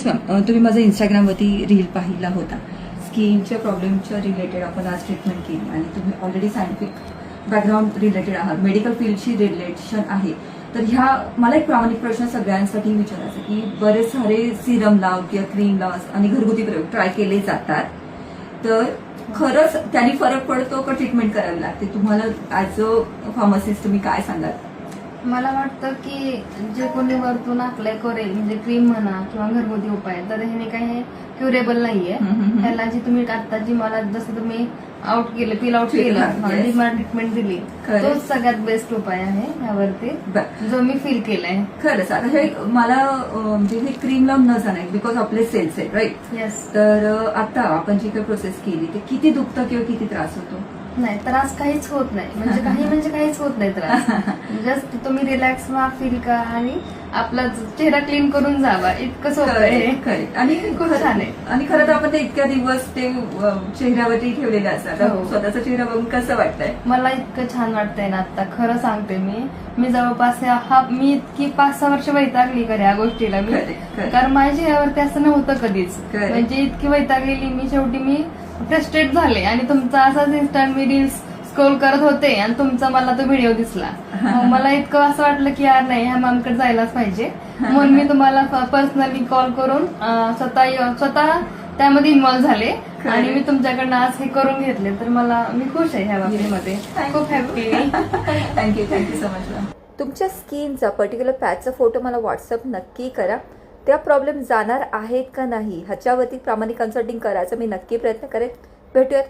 तुम्ही माझा इंस्टाग्रामवरती रील पाहिला होता. स्किनच्या प्रॉब्लेमच्या रिलेटेड आपण आज ट्रीटमेंट केली आणि तुम्ही ऑलरेडी सायंटिफिक बॅकग्राऊंड रिलेटेड आहात, मेडिकल फील्डशी रिलेशन आहे. तर ह्या मला एक प्रामाणिक प्रश्न सगळ्यांसाठी विचारायचा की बरेच सारे सिरम लाव किंवा क्रीम लाव आणि घरगुती प्रयोग ट्राय केले जातात, तर खरंच त्यांनी फरक पडतो का ट्रीटमेंट करावी लागते? तुम्हाला ऍज अ फार्मासिस्ट तुम्ही काय सांगाल? मला वाटतं की जे कोणी वरतून अप्लाय करेल म्हणजे क्रीम म्हणा किंवा घरगुती उपाय, तर ह्याने काही क्युरेबल नाहीये. ह्याला जी तुम्ही आता जी मला जसं तुम्ही आउट केलं, पील आउट केलं, जी मला ट्रीटमेंट दिली, तोच सगळ्यात बेस्ट उपाय आहे ह्यावरती, जो मी फील केलाय. खरंच आता हे मला म्हणजे हे क्रीम लावून न जाणार बिकॉज आपले सेल्स आहेत, राईट? येस. तर आता आपण जी काही प्रोसेस केली ते किती दुखतं किंवा किती त्रास होतो? नाही, त्रास काहीच होत नाही, म्हणजे काहीच होत नाही त्रास. जस्ट तुम्ही रिलॅक्स व्हा, फील करा आणि आपला चेहरा क्लीन करून जावा, इतकं सोपं आहे. आणि खूप छान आहे. आणि खरं तर आपण ते इतक्या दिवस ते चेहऱ्यावरती ठेवलेले असतात. हो. स्वतःचा चेहरा बघून कसं वाटतंय? मला इतकं छान वाटतंय ना आता, खरं सांगते मी जवळपास मी इतकी 5-6 वर्ष वैतागली या गोष्टीला मी, कारण माझ्या चेहऱ्यावरती असं नव्हतं कधीच. म्हणजे इतकी वैतागलेली मी, शेवटी मी फ्रस्ट्रेट झाले आणि तुमचा असाच इन्स्टंट मी रील्स स्क्रोल करत होते आणि तुमचा मला तो व्हिडिओ दिसला. मग मला इतकं असं वाटलं की यार नाही, ह्या मॅमकडे जायलाच पाहिजे. म्हणून मी तुम्हाला पर्सनली कॉल करून स्वतः त्यामध्ये इन्व्हॉल्व्ह झाले आणि मी तुमच्याकडनं आज हे करून घेतले. तर मी खुश आहे ह्या बाबतीमध्ये, खूप हॅपी. Thank you so much. तुमच्या स्किनचा पर्टिक्युलर पॅचचा फोटो मला व्हॉट्सअप नक्की करा. त्या प्रॉब्लेम जाणार आहेत का नाही ह्याच्यावरती प्रामाणिक कन्सल्टिंग करायचा मी नक्की प्रयत्न करेन. भेटूयात